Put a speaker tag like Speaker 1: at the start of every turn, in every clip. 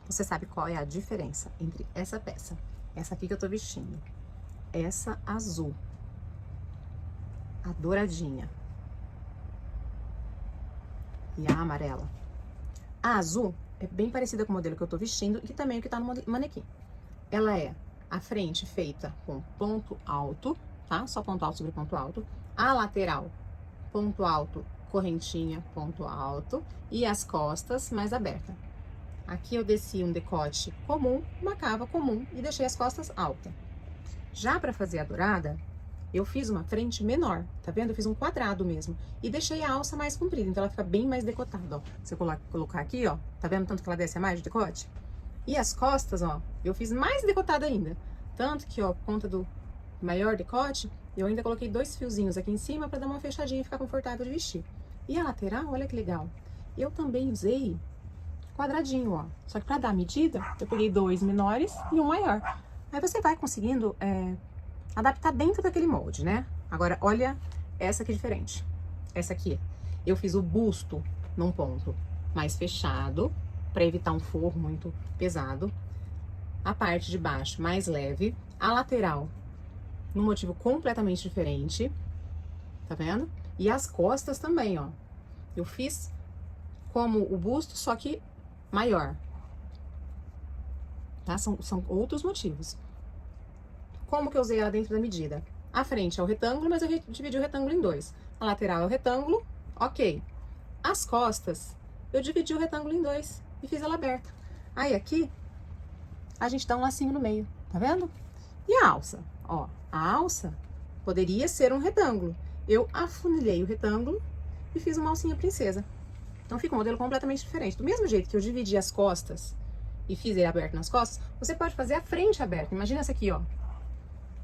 Speaker 1: Você sabe qual é a diferença entre essa peça, essa aqui que eu tô vestindo, essa azul, a douradinha e a amarela? A azul é bem parecida com o modelo que eu tô vestindo e também o que tá no manequim. Ela é a frente feita com ponto alto, tá? Só ponto alto sobre ponto alto. A lateral, ponto alto, correntinha, ponto alto. E as costas mais aberta. Aqui eu desci um decote comum, uma cava comum e deixei as costas alta. Já para fazer a dourada, eu fiz uma frente menor, tá vendo? Eu fiz um quadrado mesmo. E deixei a alça mais comprida, então ela fica bem mais decotada, ó. Se eu colocar aqui, ó, tá vendo tanto que ela desce a mais de decote? E as costas, ó, eu fiz mais decotada ainda. Tanto que, ó, por conta do maior decote, eu ainda coloquei 2 fiozinhos aqui em cima para dar uma fechadinha e ficar confortável de vestir. E a lateral, olha que legal. Eu também usei quadradinho, ó. Só que para dar a medida, eu peguei 2 menores e um maior. Aí você vai conseguindo adaptar dentro daquele molde, né? Agora, olha essa aqui diferente. Essa aqui, eu fiz o busto num ponto mais fechado, para evitar um forro muito pesado. A parte de baixo mais leve. A lateral, num motivo completamente diferente. Tá vendo? E as costas também, ó. Eu fiz como o busto, só que maior. Tá? São outros motivos. Como que eu usei ela dentro da medida? A frente é o retângulo, mas eu dividi o retângulo em 2. A lateral é o retângulo, ok. As costas, eu dividi o retângulo em 2 e fiz ela aberta. Aí aqui, a gente dá um lacinho no meio, tá vendo? E a alça? Ó, a alça poderia ser um retângulo. Eu afunilhei o retângulo e fiz uma alcinha princesa. Então fica um modelo completamente diferente. Do mesmo jeito que eu dividi as costas e fiz ele aberto nas costas, você pode fazer a frente aberta. Imagina essa aqui, ó.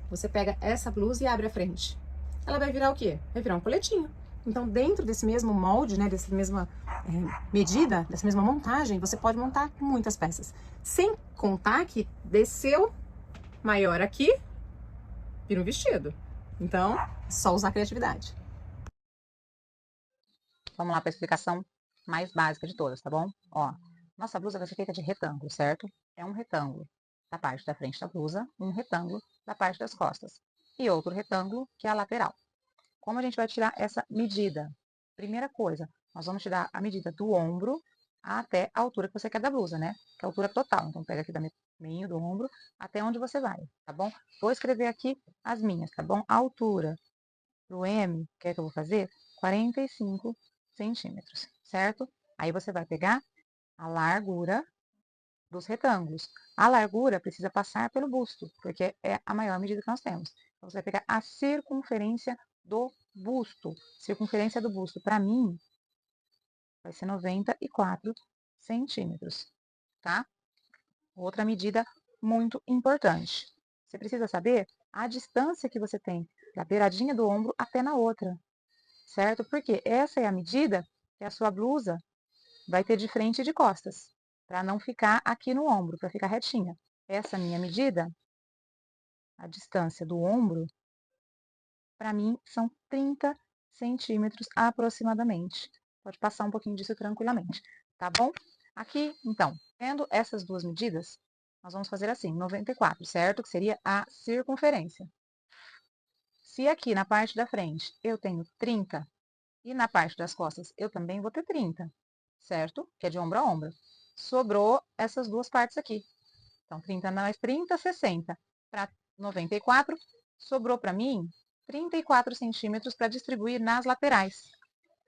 Speaker 1: Você pega essa blusa e abre a frente. Ela vai virar o quê? Vai virar um coletinho. Então, dentro desse mesmo molde, né, dessa mesma medida, dessa mesma montagem, você pode montar muitas peças. Sem contar que desceu maior aqui, vira um vestido. Então, é só usar a criatividade.
Speaker 2: Vamos lá para a explicação mais básica de todas, tá bom? Ó, nossa blusa vai ser feita de retângulo, certo? É um retângulo da parte da frente da blusa, um retângulo da parte das costas e outro retângulo que é a lateral. Como a gente vai tirar essa medida? Primeira coisa, nós vamos tirar a medida do ombro até a altura que você quer da blusa, né? Que é a altura total. Então, pega aqui da meio do ombro até onde você vai, tá bom? Vou escrever aqui as minhas, tá bom? A altura pro M, que é que eu vou fazer? 45 centímetros, certo? Aí você vai pegar a largura dos retângulos. A largura precisa passar pelo busto, porque é a maior medida que nós temos. Então, você vai pegar a circunferência do busto. Circunferência do busto, para mim, vai ser 94 centímetros, tá? Outra medida muito importante. Você precisa saber a distância que você tem da beiradinha do ombro até na outra, certo? Porque essa é a medida que a sua blusa vai ter de frente e de costas, para não ficar aqui no ombro, para ficar retinha. Essa minha medida, a distância do ombro, para mim são 30 centímetros aproximadamente. Pode passar um pouquinho disso tranquilamente, tá bom? Aqui, então, tendo essas duas medidas, nós vamos fazer assim, 94, certo? Que seria a circunferência. Se aqui na parte da frente eu tenho 30 e na parte das costas eu também vou ter 30, certo? Que é de ombro a ombro. Sobrou essas duas partes aqui. Então, 30 mais 30, 60. Para 94, sobrou para mim 34 centímetros para distribuir nas laterais,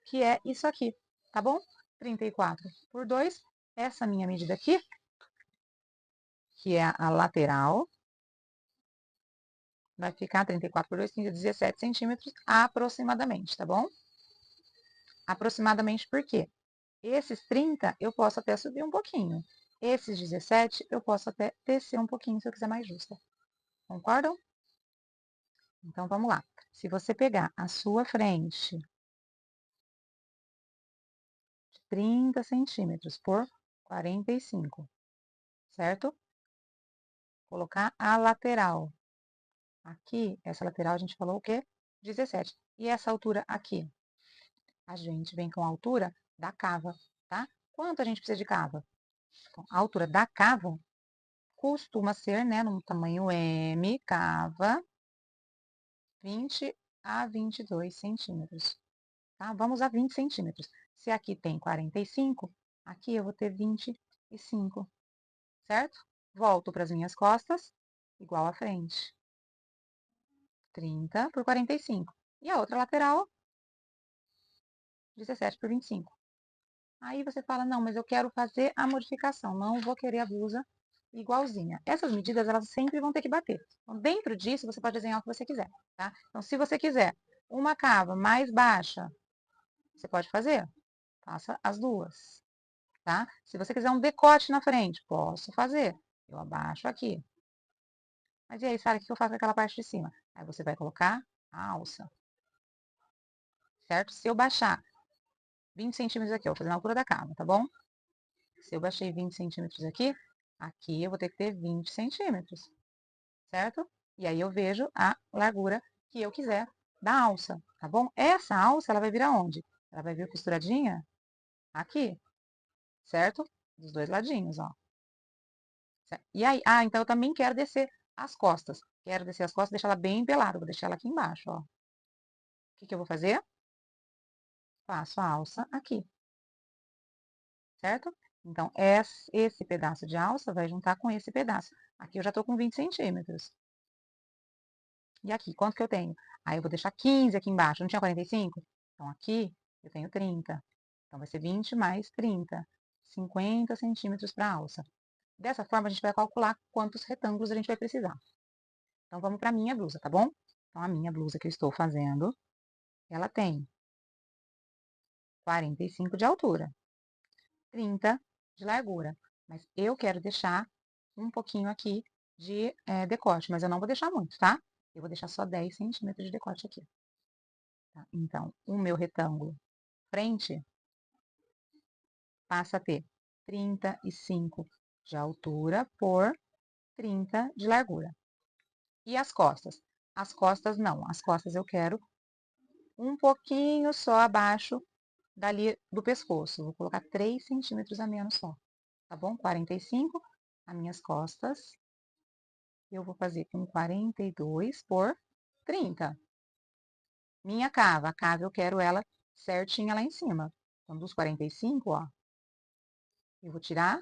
Speaker 2: que é isso aqui, tá bom? 34 por 2, essa minha medida aqui, que é a lateral, vai ficar 34 por 2, 17 centímetros aproximadamente, tá bom? Aproximadamente por quê? Esses 30 eu posso até subir um pouquinho. Esses 17 eu posso até descer um pouquinho se eu quiser mais justa. Concordam? Então vamos lá. Se você pegar a sua frente de 30 centímetros por 45, certo? Colocar a lateral. Aqui, essa lateral a gente falou o quê? 17. E essa altura aqui? A gente vem com a altura da cava, tá? Quanto a gente precisa de cava? Então, a altura da cava costuma ser, né, no tamanho M, cava, 20 a 22 centímetros. Tá? Vamos a 20 centímetros. Se aqui tem 45, aqui eu vou ter 25, certo? Volto para as minhas costas, igual à frente. 30 por 45. E a outra lateral, 17 por 25. Aí você fala, não, mas eu quero fazer a modificação, não vou querer a blusa igualzinha. Essas medidas, elas sempre vão ter que bater. Então, dentro disso, você pode desenhar o que você quiser, tá? Então, se você quiser uma cava mais baixa, você pode fazer. Faça as duas, tá? Se você quiser um decote na frente, posso fazer. Eu abaixo aqui. Mas e aí, Sara, o que eu faço com aquela parte de cima? Aí você vai colocar a alça, certo? Se eu baixar 20 centímetros aqui, eu vou fazer na altura da cava, tá bom? Se eu baixei 20 centímetros aqui, aqui eu vou ter que ter 20 centímetros, certo? E aí eu vejo a largura que eu quiser da alça, tá bom? Essa alça, ela vai vir aonde? Ela vai vir costuradinha aqui, certo? Dos dois ladinhos, ó. E aí, então eu também quero descer as costas. Quero descer as costas, deixar ela bem pelada. Vou deixar ela aqui embaixo, ó. O que eu vou fazer? Faço a alça aqui, certo? Então, esse pedaço de alça vai juntar com esse pedaço. Aqui eu já tô com 20 centímetros. E aqui, quanto que eu tenho? Aí eu vou deixar 15 aqui embaixo. Não tinha 45? Então, aqui eu tenho 30. Então, vai ser 20 mais 30. 50 centímetros para a alça. Dessa forma, a gente vai calcular quantos retângulos a gente vai precisar. Então, vamos para a minha blusa, tá bom? Então, a minha blusa que eu estou fazendo, ela tem 45 de altura, 30 de largura. Mas eu quero deixar um pouquinho aqui de decote, mas eu não vou deixar muito, tá? Eu vou deixar só 10 centímetros de decote aqui. Tá? Então, o meu retângulo frente passa a ter 35 de altura por 30 de largura. E as costas? As costas não, as costas eu quero um pouquinho só abaixo dali do pescoço. Vou colocar 3 centímetros a menos só, tá bom? 45, as minhas costas, eu vou fazer com 42 por 30. Minha cava, a cava eu quero ela certinha lá em cima. Então, dos 45, ó, eu vou tirar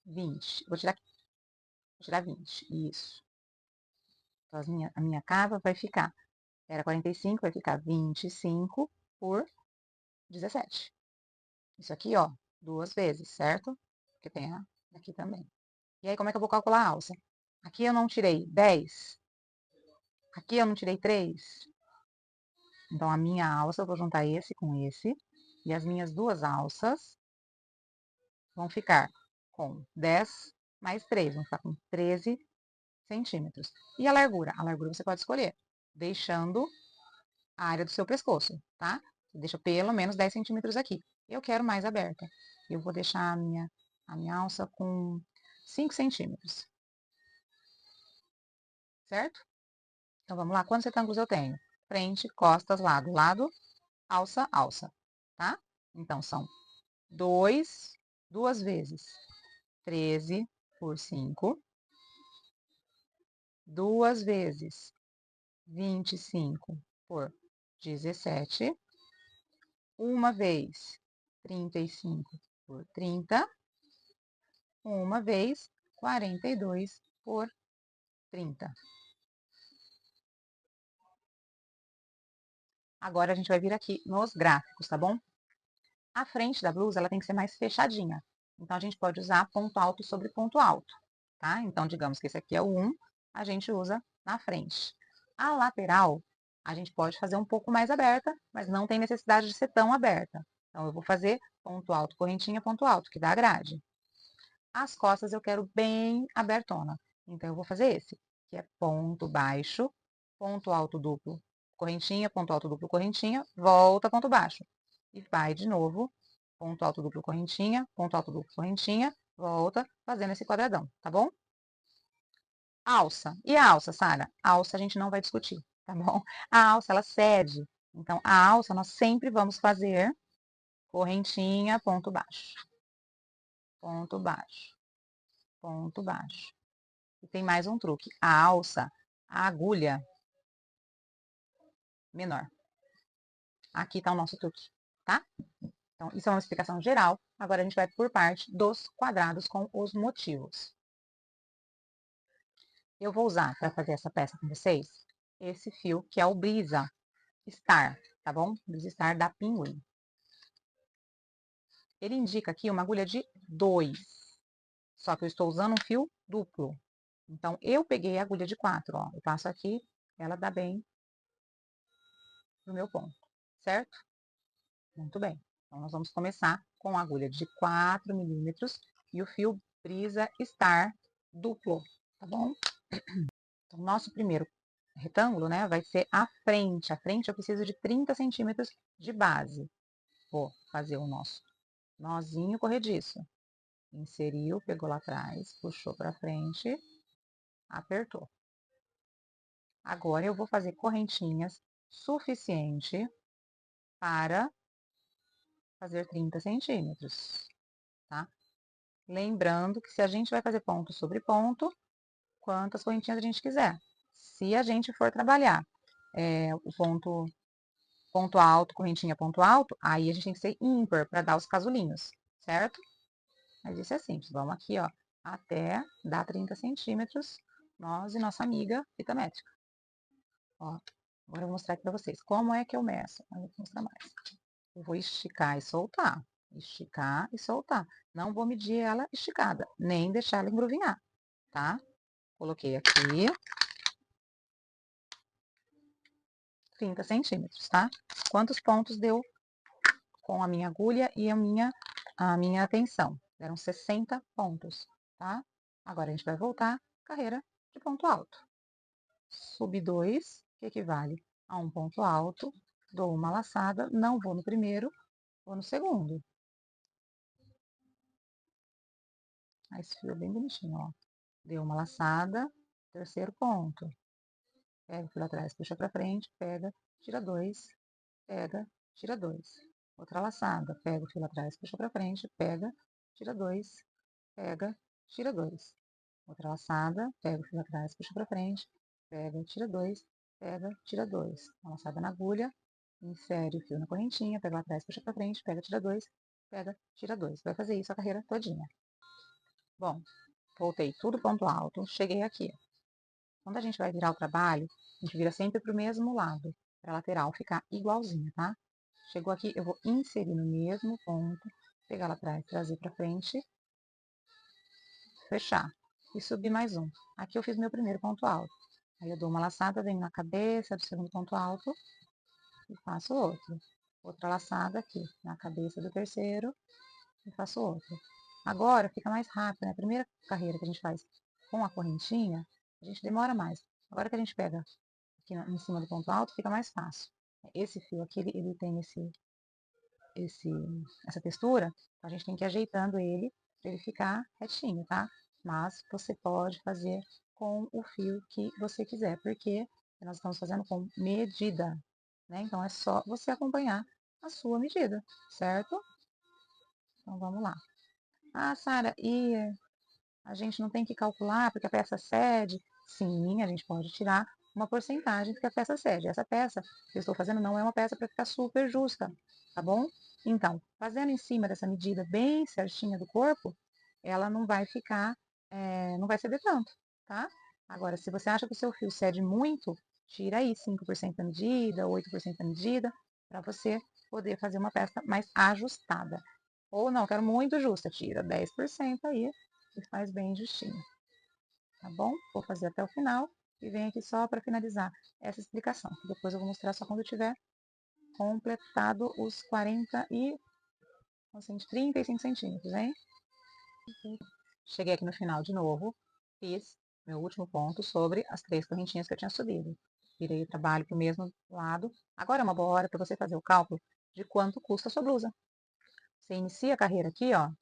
Speaker 2: 20. Vou tirar 20, isso. Então, a minha cava vai ficar, era 45, vai ficar 25 por 17. Isso aqui, ó, duas vezes, certo? Porque tem aqui também. E aí, como é que eu vou calcular a alça? Aqui eu não tirei 10. Aqui eu não tirei 3. Então, a minha alça, eu vou juntar esse com esse. E as minhas duas alças vão ficar com 10 mais 3. Vão ficar com 13 centímetros. E a largura? A largura você pode escolher, deixando a área do seu pescoço, tá? Você deixa pelo menos 10 centímetros aqui. Eu quero mais aberta. Eu vou deixar a minha alça com 5 centímetros. Certo? Então, vamos lá. Quantos retângulos eu tenho? Frente, costas, lado, lado, alça, alça. Tá? Então, são duas vezes 13 por 5. Duas vezes 25 por 17. Uma vez 35 por 30. Uma vez 42 por 30. Agora, a gente vai vir aqui nos gráficos, tá bom? A frente da blusa, ela tem que ser mais fechadinha. Então, a gente pode usar ponto alto sobre ponto alto, tá? Então, digamos que esse aqui é o 1, a gente usa na frente. A lateral, a gente pode fazer um pouco mais aberta, mas não tem necessidade de ser tão aberta. Então, eu vou fazer ponto alto, correntinha, ponto alto, que dá a grade. As costas eu quero bem abertona. Então, eu vou fazer esse, que é ponto baixo, ponto alto duplo, correntinha, ponto alto duplo, correntinha, volta, ponto baixo. E vai de novo, ponto alto duplo, correntinha, ponto alto duplo, correntinha, volta, fazendo esse quadradão, tá bom? Alça. E a alça, Sara? A alça a gente não vai discutir, tá bom? A alça, ela cede. Então, a alça nós sempre vamos fazer correntinha, ponto baixo. ponto baixo, ponto baixo. E tem mais um truque. A alça, a agulha menor. Aqui está o nosso truque, tá? Então, isso é uma explicação geral. Agora a gente vai por parte dos quadrados com os motivos. Eu vou usar para fazer essa peça com vocês esse fio que é o Brisa Star, tá bom? Brisa Star da Pinguim. Ele indica aqui uma agulha de 2, só que eu estou usando um fio duplo. Então, eu peguei a agulha de 4, ó. Eu passo aqui, ela dá bem no meu ponto, certo? Muito bem. Então, nós vamos começar com a agulha de 4 milímetros e o fio Brisa Star duplo, tá bom? Então, nosso primeiro retângulo, né, vai ser a frente. A frente eu preciso de 30 centímetros de base. Vou fazer o nosso nozinho corrediço. Inseriu, pegou lá atrás, puxou para frente, apertou. Agora eu vou fazer correntinhas suficiente para fazer 30 centímetros, tá? Lembrando que se a gente vai fazer ponto sobre ponto, quantas correntinhas a gente quiser. Se a gente for trabalhar o ponto alto, correntinha ponto alto, aí a gente tem que ser ímpar para dar os casulinhos, certo? Mas isso é simples. Vamos aqui, ó, até dar 30 centímetros, nós e nossa amiga fita métrica. Ó, agora eu vou mostrar aqui para vocês como é que eu meço. Eu vou mostrar mais. Eu vou esticar e soltar. Esticar e soltar. Não vou medir ela esticada, nem deixar ela engruvinhar, tá? Coloquei aqui 30 centímetros, tá? Quantos pontos deu com a minha agulha e a minha tensão? Deram 60 pontos, tá? Agora a gente vai voltar, carreira de ponto alto. Sub 2, que equivale a um ponto alto, dou uma laçada, não vou no primeiro, vou no segundo. Aí esse fio é bem bonitinho, ó. Deu uma laçada, terceiro ponto. Pega o fio atrás, puxa pra frente, pega, tira 2, pega, tira 2. Outra laçada, pega o fio atrás, puxa pra frente, pega, tira 2, pega, tira 2. Outra laçada, pega o fio atrás, puxa pra frente, pega, tira 2, pega, tira 2. Uma laçada na agulha, insere o fio na correntinha, pega lá atrás, puxa pra frente, pega, tira 2, pega, tira 2. Vai fazer isso a carreira todinha. Bom, voltei tudo ponto alto, cheguei aqui. Quando a gente vai virar o trabalho, a gente vira sempre para o mesmo lado, para a lateral ficar igualzinha, tá? Chegou aqui, eu vou inserir no mesmo ponto, pegar lá atrás, trazer para frente, fechar e subir mais um. Aqui eu fiz meu primeiro ponto alto. Aí eu dou uma laçada, venho na cabeça do segundo ponto alto e faço outro. Outra laçada aqui na cabeça do terceiro e faço outro. Agora fica mais rápido, né? A primeira carreira que a gente faz com a correntinha, a gente demora mais. Agora que a gente pega aqui em cima do ponto alto, fica mais fácil. Esse fio aqui, ele tem essa textura, então a gente tem que ir ajeitando ele para ele ficar retinho, tá? Mas você pode fazer com o fio que você quiser, porque nós estamos fazendo com medida, né? Então é só você acompanhar a sua medida, certo? Então vamos lá. Ah, Sara, e a gente não tem que calcular porque a peça cede? Sim, a gente pode tirar uma porcentagem porque a peça cede. Essa peça que eu estou fazendo não é uma peça para ficar super justa, tá bom? Então, fazendo em cima dessa medida bem certinha do corpo, ela não vai ficar, não vai ceder tanto, tá? Agora, se você acha que o seu fio cede muito, tira aí 5% da medida, 8% da medida, para você poder fazer uma peça mais ajustada. Ou não, quero muito justa, tira 10% aí e faz bem justinho. Tá bom? Vou fazer até o final e venho aqui só para finalizar essa explicação. Depois eu vou mostrar só quando eu tiver completado os 35 centímetros, hein? Cheguei aqui no final de novo, fiz meu último ponto sobre as 3 correntinhas que eu tinha subido. Virei o trabalho para o mesmo lado. Agora é uma boa hora para você fazer o cálculo de quanto custa a sua blusa. Você inicia a carreira aqui, ó,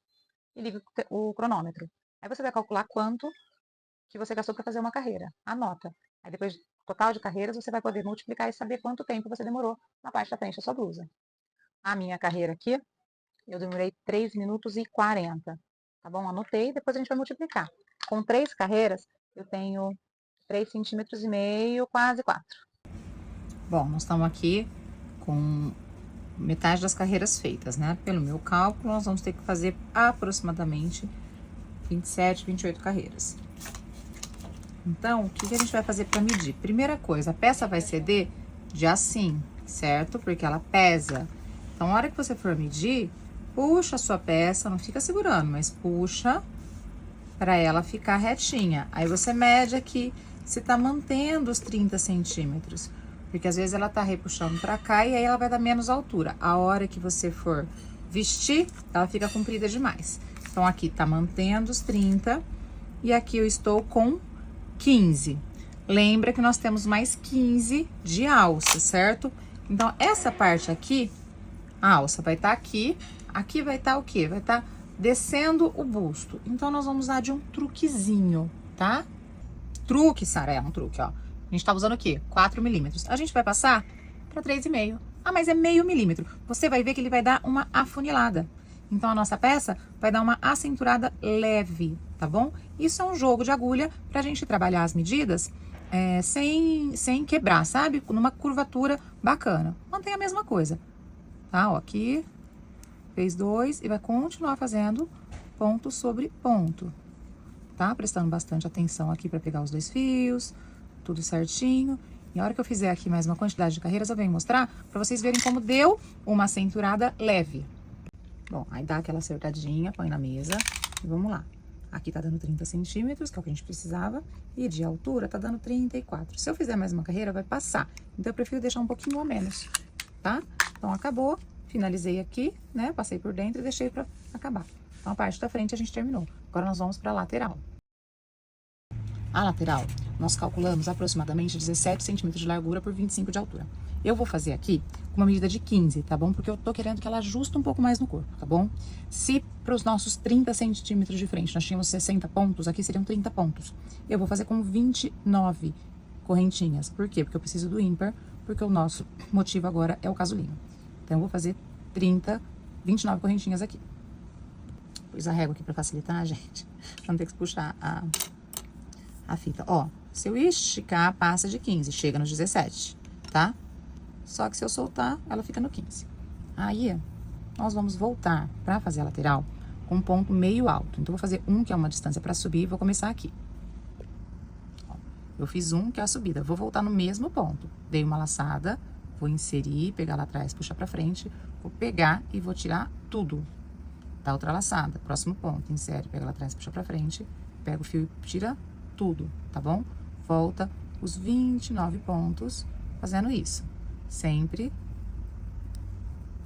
Speaker 2: e liga o cronômetro. Aí você vai calcular quanto que você gastou para fazer uma carreira. Anota. Aí depois, total de carreiras, você vai poder multiplicar e saber quanto tempo você demorou na parte da frente da sua blusa. A minha carreira aqui, eu demorei 3 minutos e 40. tá bom? Anotei, depois a gente vai multiplicar. Com 3 carreiras, eu tenho 3,5 centímetros, quase 4.
Speaker 1: Bom, nós estamos aqui com metade das carreiras feitas, né? Pelo meu cálculo, nós vamos ter que fazer aproximadamente 27, 28 carreiras. Então, o que a gente vai fazer para medir? Primeira coisa, a peça vai ceder de assim, certo? Porque ela pesa. Então, na hora que você for medir, puxa a sua peça, não fica segurando, mas puxa para ela ficar retinha. Aí você mede aqui se tá mantendo os 30 centímetros. Porque às vezes ela tá repuxando para cá e aí ela vai dar menos altura. A hora que você for vestir, ela fica comprida demais. Então, aqui tá mantendo os 30 e aqui eu estou com 15. Lembra que nós temos mais 15 de alça, certo? Então, essa parte aqui, a alça vai estar aqui vai estar o quê? Vai estar descendo o busto. Então, nós vamos usar de um truquezinho, tá? Truque, Sara, é um truque, ó. A gente tá usando o quê? 4 milímetros. A gente vai passar para 3,5. Ah, mas é meio milímetro. Você vai ver que ele vai dar uma afunilada. Então, a nossa peça vai dar uma acinturada leve, tá bom? Isso é um jogo de agulha pra gente trabalhar as medidas sem quebrar, sabe? Numa curvatura bacana. Mantém a mesma coisa, tá? Ó, aqui, fez 2 e vai continuar fazendo ponto sobre ponto, tá? Prestando bastante atenção aqui pra pegar os 2 fios, tudo certinho. E a hora que eu fizer aqui mais uma quantidade de carreiras, eu venho mostrar pra vocês verem como deu uma acinturada leve. Bom, aí dá aquela acertadinha, põe na mesa e vamos lá. Aqui tá dando 30 centímetros, que é o que a gente precisava, e de altura tá dando 34. Se eu fizer mais uma carreira, vai passar. Então, eu prefiro deixar um pouquinho a menos, tá? Então, acabou, finalizei aqui, né? Passei por dentro e deixei pra acabar. Então, a parte da frente a gente terminou. Agora, nós vamos pra lateral. A lateral, nós calculamos aproximadamente 17 centímetros de largura por 25 de altura. Eu vou fazer aqui com uma medida de 15, tá bom? Porque eu tô querendo que ela ajuste um pouco mais no corpo, tá bom? Se para os nossos 30 centímetros de frente nós tínhamos 60 pontos, aqui seriam 30 pontos. Eu vou fazer com 29 correntinhas. Por quê? Porque eu preciso do ímpar, porque o nosso motivo agora é o casulinho. Então, eu vou fazer 29 correntinhas aqui. Pus a régua aqui pra facilitar, gente. Pra não ter que puxar a fita. Ó, se eu esticar, passa de 15, chega no 17, tá? Só que se eu soltar, ela fica no 15. Aí, nós vamos voltar pra fazer a lateral com um ponto meio alto. Então, eu vou fazer um, que é uma distância pra subir, e vou começar aqui. Ó, eu fiz um, que é a subida. Vou voltar no mesmo ponto. Dei uma laçada, vou inserir, pegar lá atrás, puxar pra frente. Vou pegar e vou tirar tudo. Dá outra laçada. Próximo ponto, insere, pega lá atrás, puxa pra frente. Pega o fio e tira tudo, tá bom? Volta os 29 pontos fazendo isso. Sempre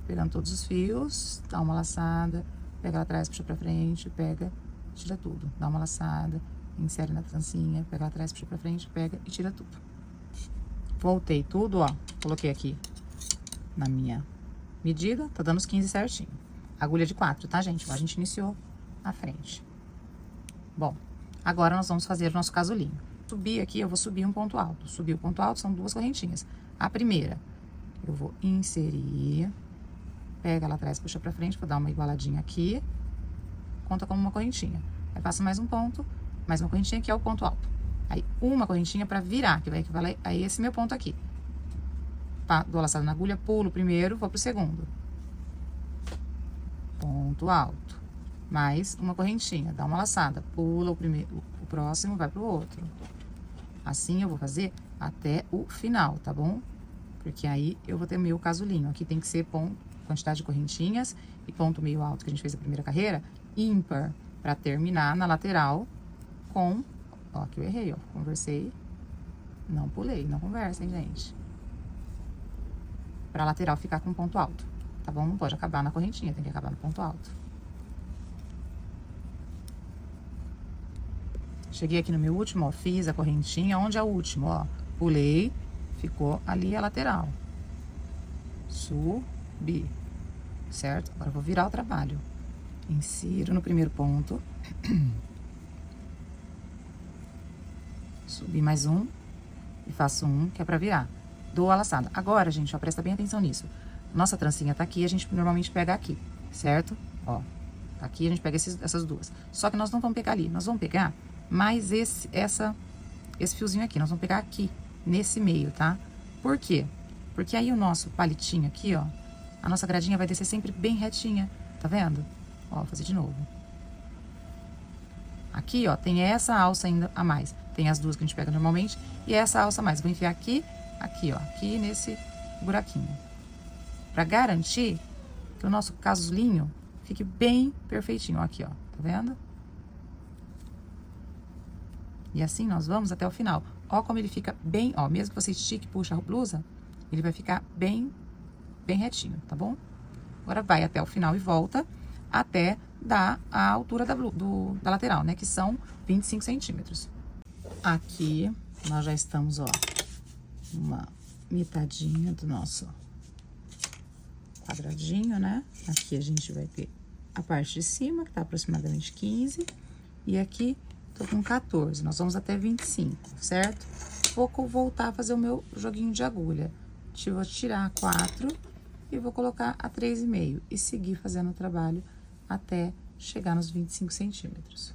Speaker 1: pegando todos os fios, dá uma laçada, pega lá atrás, puxa pra frente, pega, tira tudo. Dá uma laçada, insere na trancinha, pega lá atrás, puxa pra frente, pega e tira tudo. Voltei tudo, ó, coloquei aqui na minha medida, tá dando os 15 certinho. Agulha de 4, tá, gente? A gente iniciou a frente. Bom, agora nós vamos fazer o nosso casulinho. Subir aqui, eu vou subir um ponto alto. Subir o ponto alto são 2 correntinhas. A primeira, eu vou inserir, pega lá atrás, puxa pra frente, vou dar uma igualadinha aqui, conta como uma correntinha. Aí passa mais um ponto, mais uma correntinha, que é o ponto alto. Aí uma correntinha pra virar, que vai equivaler a esse meu ponto aqui. Dou a laçada na agulha, pulo o primeiro, vou pro segundo. Ponto alto. Mais uma correntinha, dá uma laçada, pula o primeiro, o próximo, vai pro outro. Assim eu vou fazer até o final, tá bom? Porque aí eu vou ter meu casulinho. Aqui tem que ser quantidade de correntinhas e ponto meio alto que a gente fez a primeira carreira, ímpar, pra terminar na lateral com... Ó, aqui eu errei, ó, conversei, não pulei, não conversem, gente. Pra lateral ficar com ponto alto, tá bom? Não pode acabar na correntinha, tem que acabar no ponto alto. Cheguei aqui no meu último, ó, fiz a correntinha, onde é o último, ó, pulei, ficou ali a lateral. Subi, certo? Agora eu vou virar o trabalho. Insiro no primeiro ponto. Subi mais um e faço um, que é pra virar. Dou a laçada. Agora, gente, ó, presta bem atenção nisso. Nossa trancinha tá aqui, a gente normalmente pega aqui, certo? Ó, Aqui a gente pega essas duas. Só que nós não vamos pegar ali, nós vamos pegar mais esse fiozinho aqui. Nós vamos pegar aqui, nesse meio, tá? Por quê? Porque aí o nosso palitinho aqui, ó, a nossa gradinha vai descer sempre bem retinha, tá vendo? Ó, vou fazer de novo. Aqui, ó, tem essa alça ainda a mais. Tem as duas que a gente pega normalmente e essa alça a mais. Vou enfiar aqui, aqui, ó, aqui nesse buraquinho. Pra garantir que o nosso casulinho fique bem perfeitinho, ó, aqui, ó, tá vendo? E assim nós vamos até o final. Ó como ele fica bem, ó, mesmo que você estique e puxa a blusa, ele vai ficar bem retinho, tá bom? Agora vai até o final e volta até dar a altura da lateral, né? Que são 25 centímetros. Aqui nós já estamos, ó, uma metadinha do nosso quadradinho, né? Aqui a gente vai ter a parte de cima, que tá aproximadamente 15, e aqui tô com 14, nós vamos até 25, certo? Vou voltar a fazer o meu joguinho de agulha. Vou tirar 4 e vou colocar a 3,5 e seguir fazendo o trabalho até chegar nos 25 centímetros.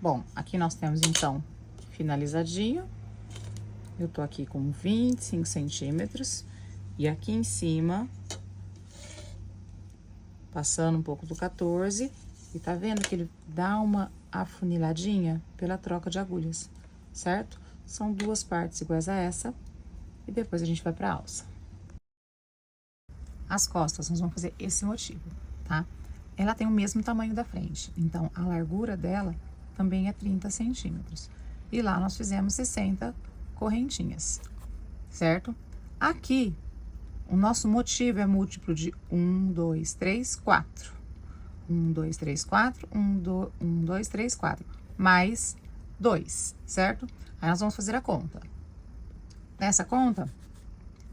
Speaker 1: Bom, aqui nós temos, então, finalizadinho. Eu tô aqui com 25 centímetros e aqui em cima, passando um pouco do 14, e tá vendo que ele dá uma afuniladinha pela troca de agulhas, certo? São duas partes iguais a essa e depois a gente vai pra alça. As costas, nós vamos fazer esse motivo, tá? Ela tem o mesmo tamanho da frente, então a largura dela também é 30 centímetros. E lá nós fizemos 60 correntinhas, certo? Aqui, o nosso motivo é múltiplo de 1, 2, 3, 4. 1, 2, 3, 4, 1, 2, 3, 4, mais 2, certo? Aí nós vamos fazer a conta. Nessa conta,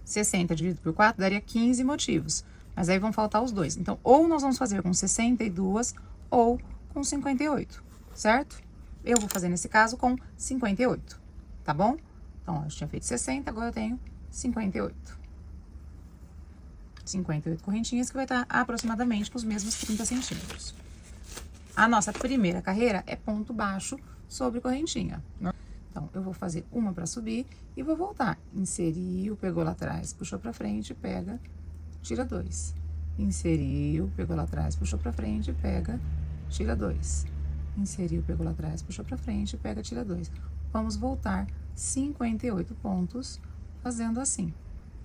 Speaker 1: 60 dividido por 4 daria 15 motivos, mas aí vão faltar os dois. Então, ou nós vamos fazer com 62 ou com 58, certo? Eu vou fazer nesse caso com 58, tá bom? Então, ó, eu tinha feito 60, agora eu tenho 58. 58 correntinhas, que vai estar aproximadamente com os mesmos 30 centímetros. A nossa primeira carreira é ponto baixo sobre correntinha. Então, eu vou fazer uma para subir e vou voltar. Inseriu, pegou lá atrás, puxou para frente, pega, tira 2. Inseriu, pegou lá atrás, puxou para frente, pega, tira 2. Inseriu, pegou lá atrás, puxou para frente, pega, tira 2. Vamos voltar 58 pontos fazendo assim,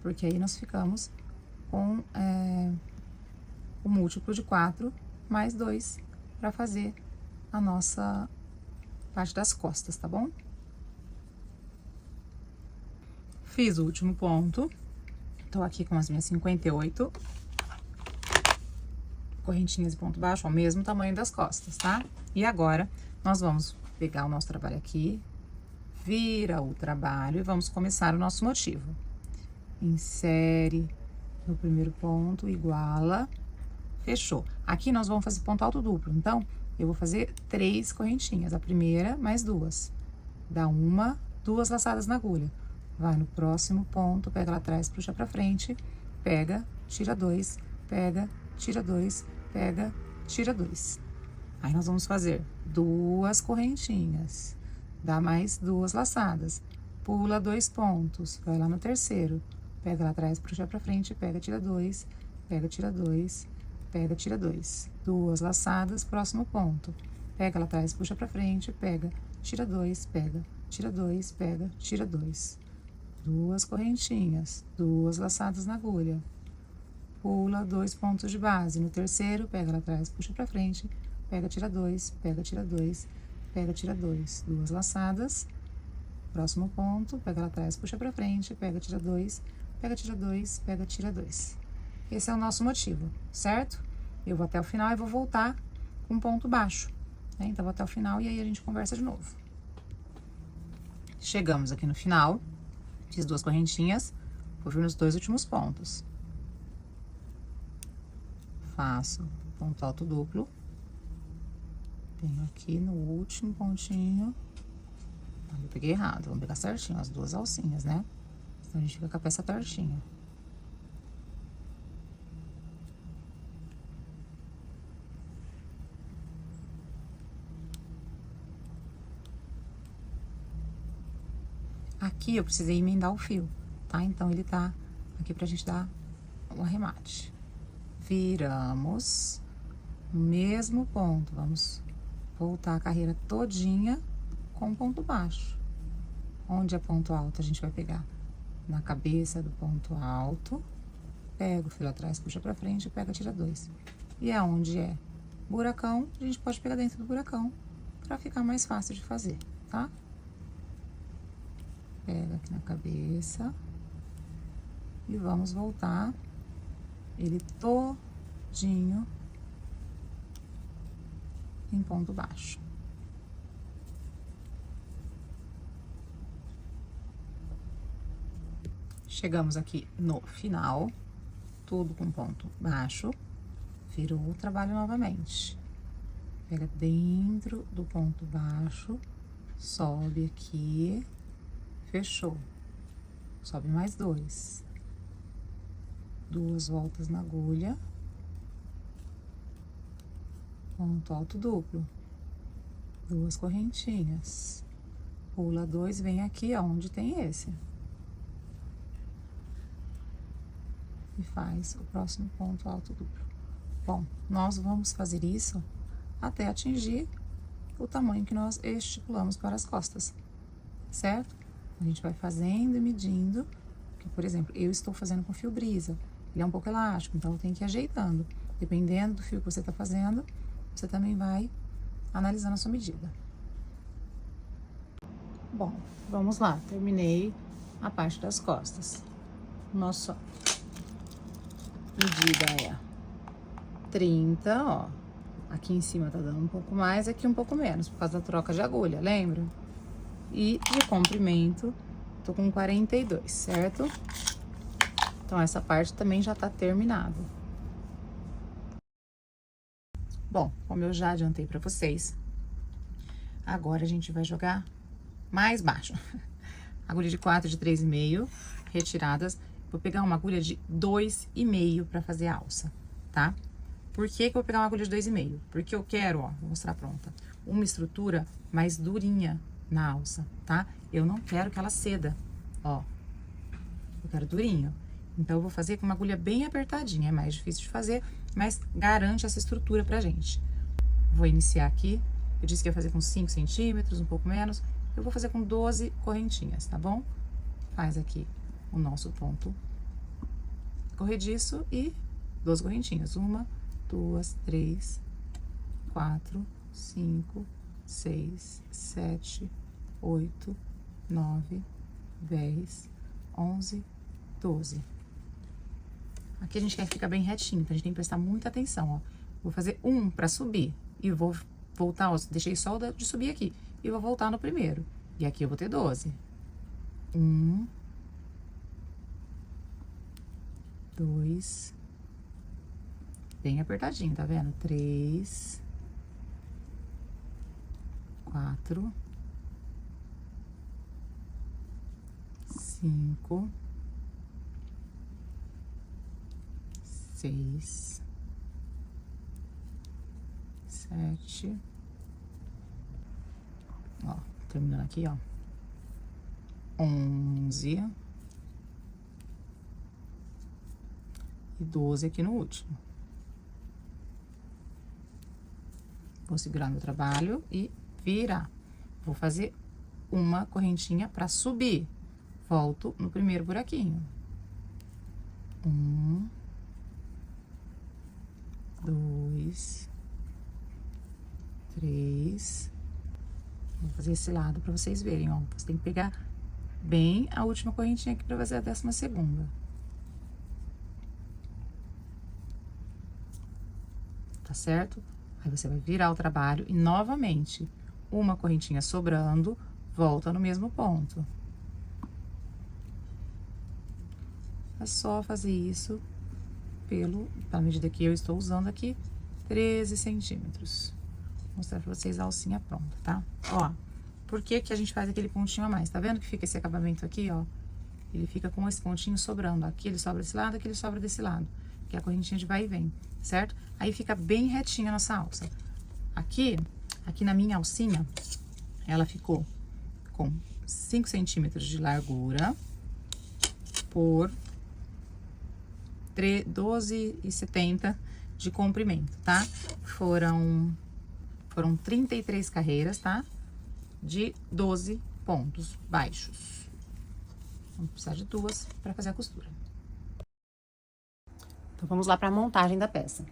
Speaker 1: porque aí nós ficamos com o múltiplo de 4 mais 2 para fazer a nossa parte das costas, tá bom? Fiz o último ponto, tô aqui com as minhas 58 correntinhas de ponto baixo, ao mesmo tamanho das costas, tá? E agora, nós vamos pegar o nosso trabalho aqui, vira o trabalho e vamos começar o nosso motivo. Insere no primeiro ponto, iguala, fechou. Aqui nós vamos fazer ponto alto duplo, então, eu vou fazer 3 correntinhas, a primeira mais 2. Dá 1, 2 laçadas na agulha. Vai no próximo ponto, pega lá atrás, puxa pra frente, pega, tira 2, pega, tira 2, pega, tira 2. Aí nós vamos fazer 2 correntinhas, dá mais 2 laçadas, pula 2 pontos, vai lá no terceiro, pega lá atrás, puxa pra frente, pega, tira 2, pega, tira 2, pega, tira 2. 2 laçadas, próximo ponto, pega lá atrás, puxa pra frente, pega, tira 2, pega, tira 2, pega, tira 2. 2 correntinhas, 2 laçadas na agulha, pula 2 pontos de base, no terceiro, pega lá atrás, puxa pra frente, pega, tira 2, pega, tira 2, pega, tira 2, 2 laçadas, próximo ponto, pega lá atrás, puxa pra frente, pega, tira 2, pega, tira 2, pega, tira 2. Esse é o nosso motivo, certo? Eu vou até o final e vou voltar com um ponto baixo, né? Então, vou até o final e aí a gente conversa de novo. Chegamos aqui no final. Fiz 2 correntinhas, vou vir nos 2 últimos pontos. Faço ponto alto duplo. Venho aqui no último pontinho. Eu peguei errado, vamos pegar certinho, as 2 alcinhas, né? Então, a gente fica com a peça tortinha. Aqui eu precisei emendar o fio, tá? Então, ele tá aqui pra gente dar o arremate. Viramos no mesmo ponto. Vamos voltar a carreira todinha com ponto baixo. Onde é ponto alto, a gente vai pegar na cabeça do ponto alto, pega o fio atrás, puxa pra frente e pega, tira 2. E aonde é buracão, a gente pode pegar dentro do buracão pra ficar mais fácil de fazer, tá? Pega aqui na cabeça e vamos voltar ele todinho em ponto baixo. Chegamos aqui no final, tudo com ponto baixo, virou o trabalho novamente. Pega dentro do ponto baixo, sobe aqui, fechou. Sobe mais 2. 2 voltas na agulha. Ponto alto duplo. 2 correntinhas. Pula 2, vem aqui, ó, onde tem esse. E faz o próximo ponto alto duplo. Bom, nós vamos fazer isso até atingir o tamanho que nós estipulamos para as costas, certo? A gente vai fazendo e medindo, que, por exemplo, eu estou fazendo com fio brisa, ele é um pouco elástico, então eu tenho que ir ajeitando. Dependendo do fio que você está fazendo, você também vai analisando a sua medida. Bom, vamos lá, terminei a parte das costas. Nossa medida é 30, ó. Aqui em cima tá dando um pouco mais, aqui um pouco menos, por causa da troca de agulha, lembra? E de comprimento, tô com 42, certo? Então, essa parte também já tá terminada. Bom, como eu já adiantei pra vocês, agora a gente vai jogar mais baixo. Agulha de 4, de 3,5, retiradas. Vou pegar uma agulha de 2,5 pra fazer a alça, tá? Por que que eu vou pegar uma agulha de 2,5? Porque eu quero, ó, vou mostrar pronta, uma estrutura mais durinha na alça, tá? Eu não quero que ela ceda, ó. Eu quero durinho. Então, eu vou fazer com uma agulha bem apertadinha. É mais difícil de fazer, mas garante essa estrutura pra gente. Vou iniciar aqui. Eu disse que ia fazer com 5 centímetros, um pouco menos. Eu vou fazer com 12 correntinhas, tá bom? Faz aqui o nosso ponto corrediço e 12 correntinhas. 1, 2, 3, 4, 5, 6, 7, 8, 9, 10, 11, 12. Aqui a gente quer que fique bem retinho, então a gente tem que prestar muita atenção, ó. Vou fazer um pra subir e vou voltar, ó, deixei só o de subir aqui. E vou voltar no primeiro. E aqui eu vou ter 12. 1, 2, bem apertadinho, tá vendo? 3, 4, 5, 6, 7, ó, terminando aqui, ó, 11 e 12 aqui no último. Vou segurar meu trabalho e virar. Vou fazer uma correntinha pra subir. Volto no primeiro buraquinho. 1, 2, 3. Vou fazer esse lado pra vocês verem, ó. Você tem que pegar bem a última correntinha aqui pra fazer a 12ª. Tá certo? Aí você vai virar o trabalho e, novamente, uma correntinha sobrando, volta no mesmo ponto. É só fazer isso pela medida que eu estou usando aqui, 13 centímetros. Vou mostrar pra vocês a alcinha pronta, tá? Ó, por que que a gente faz aquele pontinho a mais? Tá vendo que fica esse acabamento aqui, ó? Ele fica com esse pontinho sobrando. Aqui ele sobra desse lado, aqui ele sobra desse lado. Que é a correntinha de vai e vem, certo? Aí fica bem retinha a nossa alça. Aqui na minha alcinha, ela ficou com 5 centímetros de largura por 12,70 de comprimento, tá? Foram 33 carreiras, tá? De 12 pontos baixos. Vamos precisar de 2 para fazer a costura. Então, vamos lá para a montagem da peça.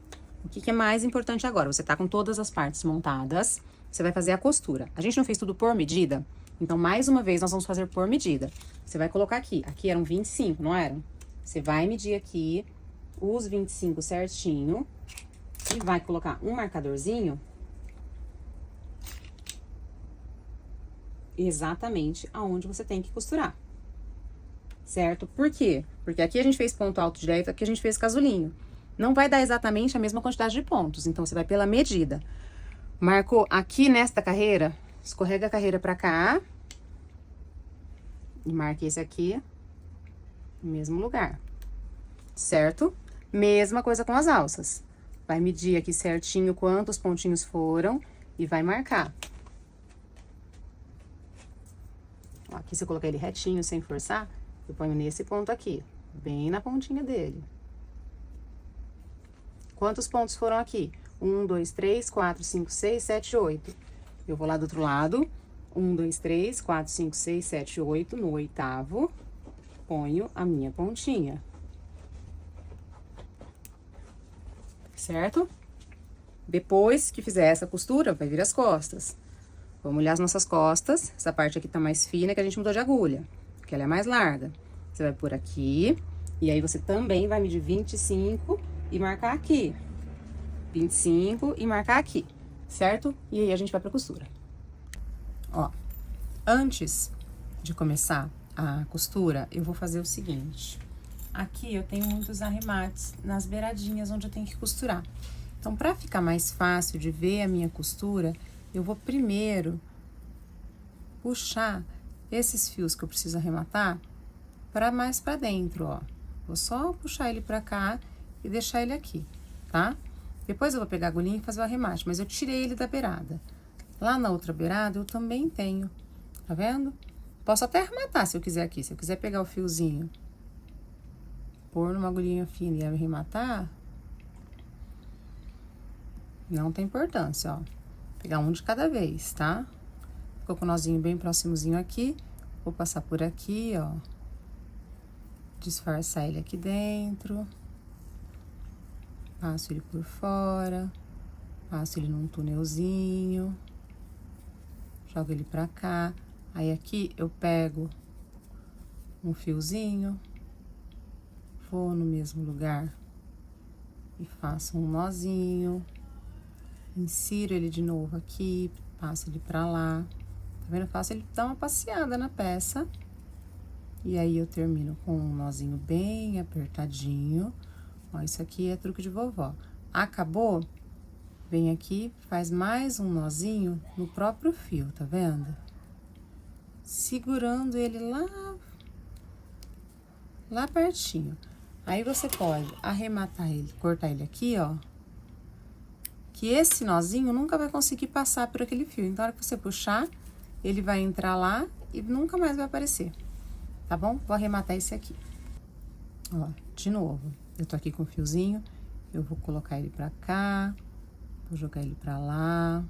Speaker 1: O que é mais importante agora? Você tá com todas as partes montadas, você vai fazer a costura. A gente não fez tudo por medida, então, mais uma vez, nós vamos fazer por medida. Você vai colocar aqui eram 25, não eram? Você vai medir aqui os 25 certinho e vai colocar um marcadorzinho exatamente aonde você tem que costurar, certo? Por quê? Porque aqui a gente fez ponto alto direto, aqui a gente fez casulinho. Não vai dar exatamente a mesma quantidade de pontos, então você vai pela medida. Marcou aqui nesta carreira, escorrega a carreira pra cá e marque esse aqui no mesmo lugar, certo? Mesma coisa com as alças. Vai medir aqui certinho quantos pontinhos foram e vai marcar. Ó, aqui se eu colocar ele retinho, sem forçar, eu ponho nesse ponto aqui, bem na pontinha dele. Quantos pontos foram aqui? 1, 2, 3, 4, 5, 6, 7, 8. Eu vou lá do outro lado. 1, 2, 3, 4, 5, 6, 7, 8. No 8º, ponho a minha pontinha. Certo? Depois que fizer essa costura, vai vir as costas. Vamos olhar as nossas costas. Essa parte aqui tá mais fina, que a gente mudou de agulha, porque ela é mais larga. Você vai por aqui, e aí você também vai medir 25 e marcar aqui. 25 e marcar aqui, certo? E aí a gente vai pra costura. Ó, antes de começar a costura, eu vou fazer o seguinte. Aqui eu tenho muitos arremates nas beiradinhas onde eu tenho que costurar. Então, pra ficar mais fácil de ver a minha costura, eu vou primeiro puxar esses fios que eu preciso arrematar para mais pra dentro, ó. Vou só puxar ele pra cá e deixar ele aqui, tá? Depois eu vou pegar a agulhinha e fazer o arremate, mas eu tirei ele da beirada. Lá na outra beirada eu também tenho, tá vendo? Posso até arrematar se eu quiser aqui. Se eu quiser pegar o fiozinho, pôr numa agulhinha fina e arrematar, não tem importância, ó. Pegar um de cada vez, tá? Ficou com o nozinho bem próximozinho aqui. Vou passar por aqui, ó. Disfarçar ele aqui dentro. Passo ele por fora. Passo ele num túnelzinho. Jogo ele pra cá. Aí, aqui, eu pego um fiozinho. Vou no mesmo lugar e faço um nozinho. Insiro ele de novo aqui. Passo ele pra lá. Tá vendo? Eu faço ele dar uma passeada na peça. E aí, eu termino com um nozinho bem apertadinho. Ó, isso aqui é truque de vovó. Acabou? Vem aqui, faz mais um nozinho no próprio fio, tá vendo? Segurando ele lá pertinho. Aí, você pode arrematar ele, cortar ele aqui, ó. Que esse nozinho nunca vai conseguir passar por aquele fio. Então, na hora que você puxar, ele vai entrar lá e nunca mais vai aparecer. Tá bom? Vou arrematar esse aqui. Ó, de novo. Eu tô aqui com o fiozinho, eu vou colocar ele pra cá, vou jogar ele pra lá.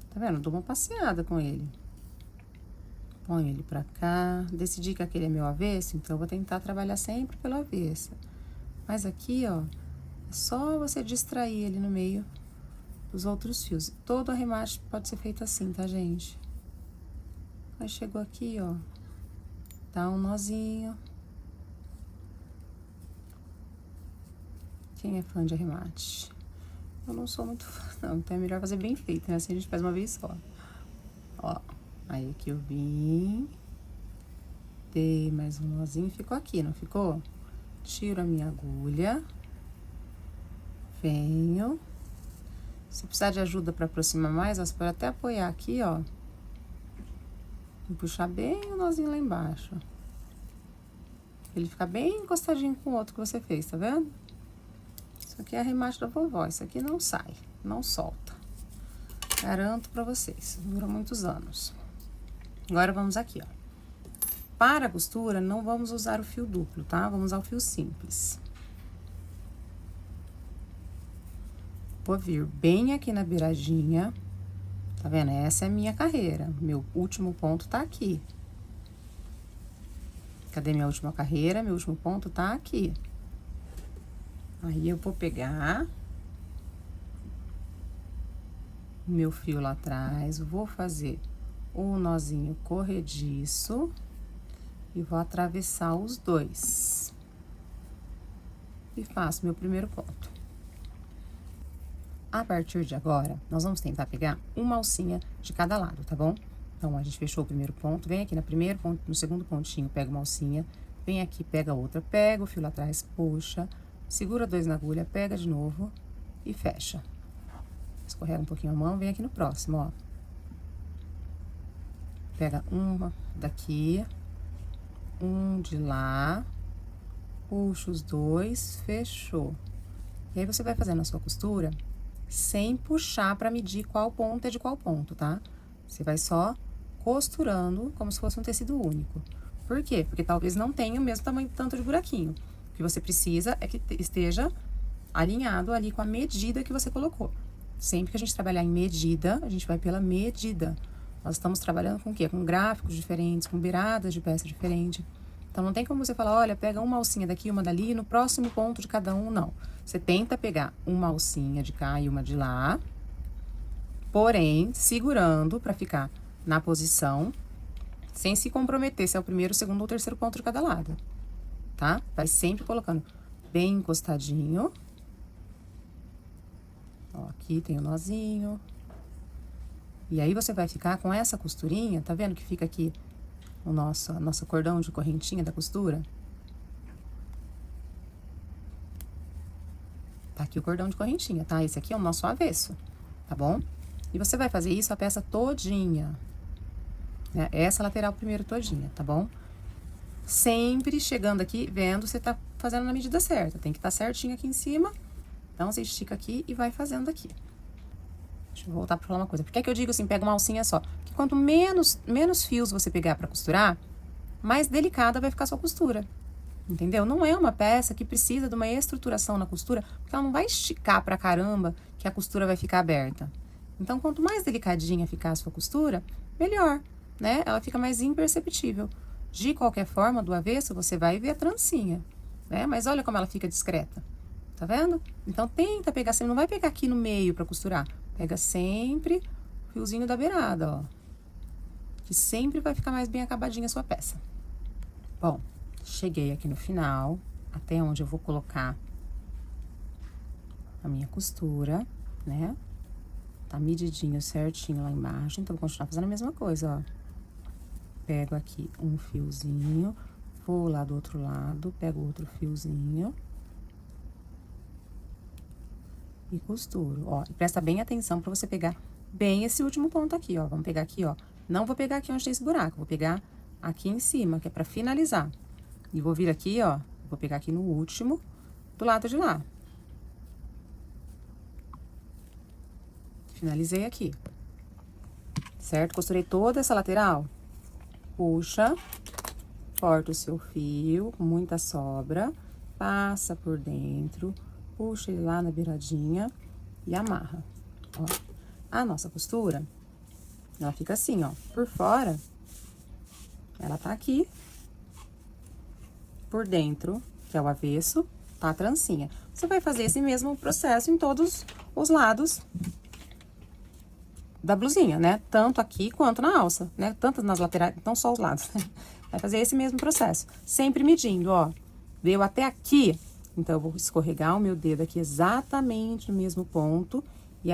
Speaker 1: Tá vendo? Eu dou uma passeada com ele. Ponho ele pra cá. Decidi que aquele é meu avesso, então eu vou tentar trabalhar sempre pelo avesso. Mas aqui, ó, é só você distrair ele no meio dos outros fios. Todo arremate pode ser feito assim, tá, gente? Aí, chegou aqui, ó, dá um nozinho. Quem é fã de arremate? Eu não sou muito fã, não. Então, é melhor fazer bem feito, né? Assim a gente faz uma vez só. Ó, aí aqui eu vim. Dei mais um nozinho. Ficou aqui, não ficou? Tiro a minha agulha. Venho. Se precisar de ajuda pra aproximar mais, você pode até apoiar aqui, ó. E puxar bem o nozinho lá embaixo. Ele fica bem encostadinho com o outro que você fez, tá vendo? Isso aqui é arremate da vovó, isso aqui não sai, não solta. Garanto pra vocês, dura muitos anos. Agora, vamos aqui, ó. Para a costura, não vamos usar o fio duplo, tá? Vamos usar o fio simples. Vou vir bem aqui na beiradinha. Tá vendo? Essa é a minha carreira. Meu último ponto tá aqui. Cadê minha última carreira? Meu último ponto tá aqui. Aí, eu vou pegar o meu fio lá atrás, vou fazer o nozinho corrediço e vou atravessar os dois. E faço meu primeiro ponto. A partir de agora, nós vamos tentar pegar uma alcinha de cada lado, tá bom? Então, a gente fechou o primeiro ponto, vem aqui no segundo pontinho, pega uma alcinha, vem aqui, pega outra, pega o fio lá atrás, puxa, segura 2 na agulha, pega de novo e fecha. Escorrega um pouquinho a mão, vem aqui no próximo, ó. Pega uma daqui, um de lá, puxa os 2, fechou. E aí, você vai fazendo a sua costura sem puxar pra medir qual ponto é de qual ponto, tá? Você vai só costurando como se fosse um tecido único. Por quê? Porque talvez não tenha o mesmo tamanho, tanto de buraquinho. O que você precisa é que esteja alinhado ali com a medida que você colocou. Sempre que a gente trabalhar em medida, a gente vai pela medida. Nós estamos trabalhando com o quê? Com gráficos diferentes, com beiradas de peça diferente. Então, não tem como você falar, olha, pega uma alcinha daqui, uma dali, e no próximo ponto de cada um, não. Você tenta pegar uma alcinha de cá e uma de lá, porém, segurando pra ficar na posição, sem se comprometer se é o primeiro, o segundo ou o terceiro ponto de cada lado, tá? Vai sempre colocando bem encostadinho. Ó, aqui tem o nozinho. E aí, você vai ficar com essa costurinha, tá vendo que fica aqui o nosso cordão de correntinha da costura? Tá aqui o cordão de correntinha, tá? Esse aqui é o nosso avesso, tá bom? E você vai fazer isso a peça todinha, né? Essa lateral primeiro todinha, tá bom? Sempre chegando aqui, vendo se tá fazendo na medida certa. Tem que estar certinho aqui em cima. Então, você estica aqui e vai fazendo aqui. Deixa eu voltar pra falar uma coisa. Por que eu digo assim, pega uma alcinha só? Porque quanto menos fios você pegar pra costurar, mais delicada vai ficar a sua costura. Entendeu? Não é uma peça que precisa de uma estruturação na costura, porque ela não vai esticar pra caramba que a costura vai ficar aberta. Então, quanto mais delicadinha ficar a sua costura, melhor, né? Ela fica mais imperceptível. De qualquer forma, do avesso, você vai ver a trancinha, né? Mas olha como ela fica discreta. Tá vendo? Então, tenta pegar, você não vai pegar aqui no meio pra costurar. Pega sempre o fiozinho da beirada, ó. Que sempre vai ficar mais bem acabadinha a sua peça. Bom, cheguei aqui no final, até onde eu vou colocar a minha costura, né? Tá medidinho certinho lá embaixo, então vou continuar fazendo a mesma coisa, ó. Pego aqui um fiozinho, vou lá do outro lado, pego outro fiozinho e costuro, ó. E presta bem atenção pra você pegar bem esse último ponto aqui, ó. Vamos pegar aqui, ó. Não vou pegar aqui onde tem esse buraco, vou pegar aqui em cima, que é pra finalizar. E vou vir aqui, ó, vou pegar aqui no último, do lado de lá. Finalizei aqui. Certo? Costurei toda essa lateral. Puxa, corta o seu fio com muita sobra, passa por dentro, puxa ele lá na beiradinha e amarra, ó. A nossa costura, ela fica assim, ó, por fora, ela tá aqui, por dentro, que é o avesso, tá a trancinha. Você vai fazer esse mesmo processo em todos os lados da blusinha, né? Tanto aqui quanto na alça, né? Tanto nas laterais, não só os lados. Vai fazer esse mesmo processo, sempre medindo, ó. Deu até aqui, então eu vou escorregar o meu dedo aqui exatamente no mesmo ponto. E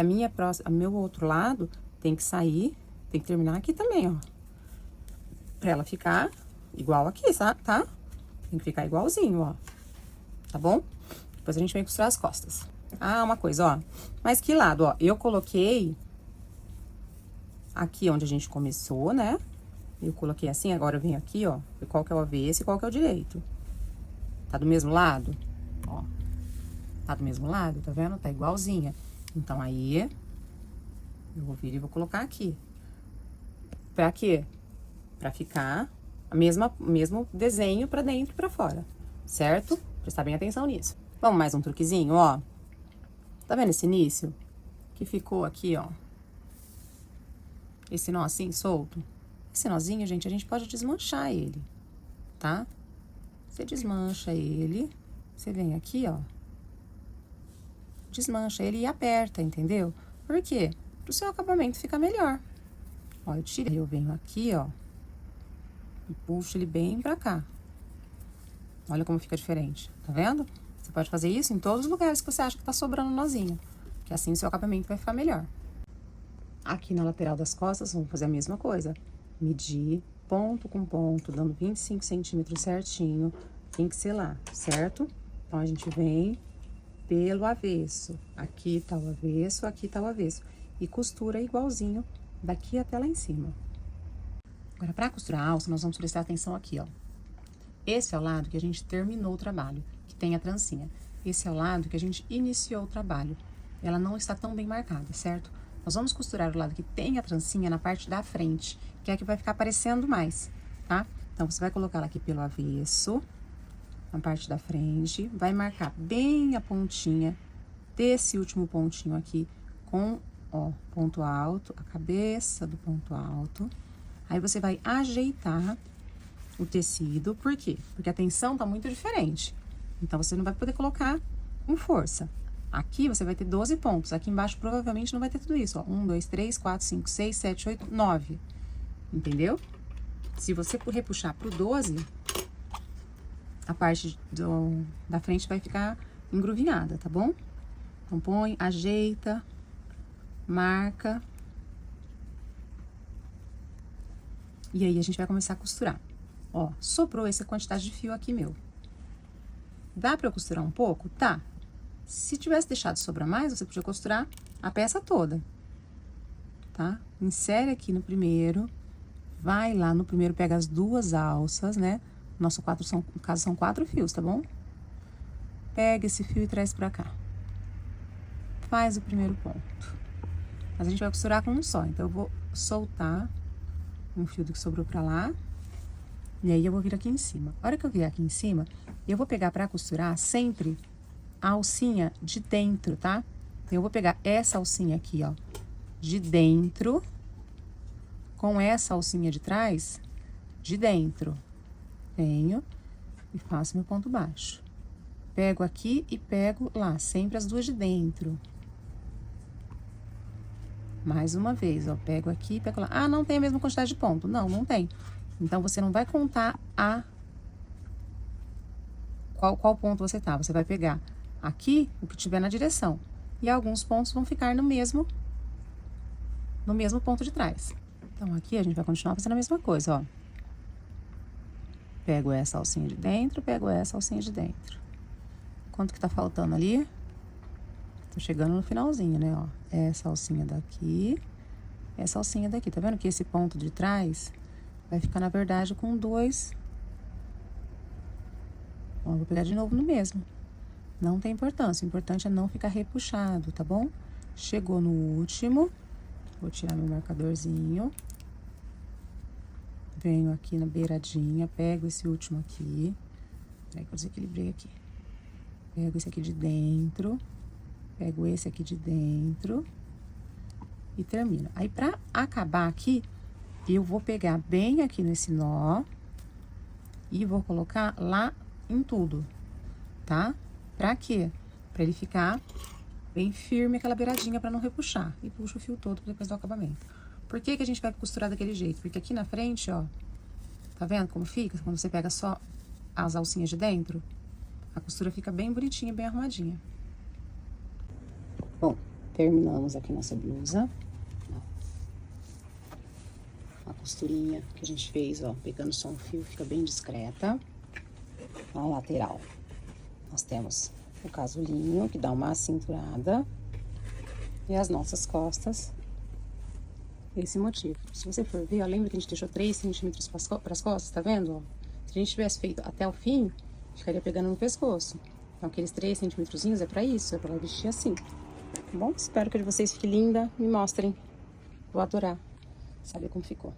Speaker 1: meu outro lado tem que sair, tem que terminar aqui também, ó. Pra ela ficar igual aqui, tá? Tem que ficar igualzinho, ó. Tá bom? Depois a gente vem costurar as costas. Ah, uma coisa, ó. Mas que lado, ó? Eu coloquei aqui onde a gente começou, né? Eu coloquei assim, agora eu venho aqui, ó. Qual que é o avesso e qual que é o direito. Tá do mesmo lado? Ó. Tá do mesmo lado, tá vendo? Tá igualzinha. Então, aí, eu vou vir e vou colocar aqui. Pra quê? Pra ficar mesmo desenho pra dentro e pra fora, certo? Prestar bem atenção nisso. Vamos mais um truquezinho, ó. Tá vendo esse início? Que ficou aqui, ó. Esse nó assim, solto. Esse nozinho, gente, a gente pode desmanchar ele, tá? Você desmancha ele, você vem aqui, ó. Desmancha ele e aperta, entendeu? Por quê? Pro seu acabamento ficar melhor. Ó, eu tirei, eu venho aqui, ó. E puxo ele bem pra cá. Olha como fica diferente, tá vendo? Você pode fazer isso em todos os lugares que você acha que tá sobrando nozinho. Que assim o seu acabamento vai ficar melhor. Aqui na lateral das costas, vamos fazer a mesma coisa. Medir ponto com ponto, dando 25 centímetros certinho. Tem que ser lá, certo? Então, a gente vem pelo avesso. Aqui tá o avesso, aqui tá o avesso. E costura igualzinho daqui até lá em cima. Agora, pra costurar a alça, nós vamos prestar atenção aqui, ó. Esse é o lado que a gente terminou o trabalho, que tem a trancinha. Esse é o lado que a gente iniciou o trabalho. Ela não está tão bem marcada, certo? Nós vamos costurar o lado que tem a trancinha na parte da frente, que é a que vai ficar aparecendo mais, tá? Então, você vai colocar ela aqui pelo avesso, na parte da frente, vai marcar bem a pontinha desse último pontinho aqui com, ó, ponto alto, a cabeça do ponto alto. Aí, você vai ajeitar o tecido, por quê? Porque a tensão tá muito diferente. Então, você não vai poder colocar com força. Aqui, você vai ter 12 pontos. Aqui embaixo, provavelmente, não vai ter tudo isso, ó. 1, 2, 3, 4, 5, 6, 7, 8, 9. Entendeu? Se você repuxar pro 12, a parte da frente vai ficar engruvinhada, tá bom? Então, põe, ajeita, marca. E aí, a gente vai começar a costurar. Ó, sobrou essa quantidade de fio aqui meu. Dá pra eu costurar um pouco? Tá. Se tivesse deixado sobrar mais, você podia costurar a peça toda, tá? Insere aqui no primeiro, vai lá no primeiro, pega as duas alças, né? No caso, são 4 fios, tá bom? Pega esse fio e traz pra cá. Faz o primeiro ponto. Mas a gente vai costurar com um só, então eu vou soltar um fio do que sobrou pra lá. E aí, eu vou vir aqui em cima. A hora que eu vier aqui em cima, eu vou pegar pra costurar sempre a alcinha de dentro, tá? Então, eu vou pegar essa alcinha aqui, ó, de dentro, com essa alcinha de trás, de dentro. Venho e faço meu ponto baixo. Pego aqui e pego lá, sempre as duas de dentro. Mais uma vez, ó, pego aqui e pego lá. Ah, não tem a mesma quantidade de ponto. Não, não tem. Então, você não vai contar qual ponto você tá. Você vai pegar aqui o que tiver na direção. E alguns pontos vão ficar no mesmo ponto de trás. Então, aqui a gente vai continuar fazendo a mesma coisa, ó. Pego essa alcinha de dentro, pego essa alcinha de dentro. Quanto que tá faltando ali? Tô chegando no finalzinho, né, ó. Essa alcinha daqui, essa alcinha daqui. Tá vendo que esse ponto de trás vai ficar, na verdade, com 2. Ó, vou pegar de novo no mesmo. Não tem importância, o importante é não ficar repuxado, tá bom? Chegou no último, vou tirar meu marcadorzinho. Venho aqui na beiradinha, pego esse último aqui. Peraí que eu desequilibrei aqui. Pego esse aqui de dentro, pego esse aqui de dentro e termino. Aí, pra acabar aqui, eu vou pegar bem aqui nesse nó e vou colocar lá em tudo, tá? Pra quê? Pra ele ficar bem firme aquela beiradinha pra não repuxar. E puxa o fio todo depois do acabamento. Por que que a gente vai costurar daquele jeito? Porque aqui na frente, ó, tá vendo como fica? Quando você pega só as alcinhas de dentro, a costura fica bem bonitinha, bem arrumadinha. Bom, terminamos aqui nossa blusa. A costurinha que a gente fez, ó, pegando só um fio, fica bem discreta. A lateral, nós temos o casulinho, que dá uma cinturada. E as nossas costas, esse motivo. Se você for ver, ó, lembra que a gente deixou 3 centímetros para as costas, tá vendo? Ó? Se a gente tivesse feito até o fim, ficaria pegando no pescoço. Então, aqueles 3 centímetrozinhos é pra isso, é pra ela vestir assim. Tá bom? Espero que a de vocês fique linda. Me mostrem. Vou adorar saber como ficou.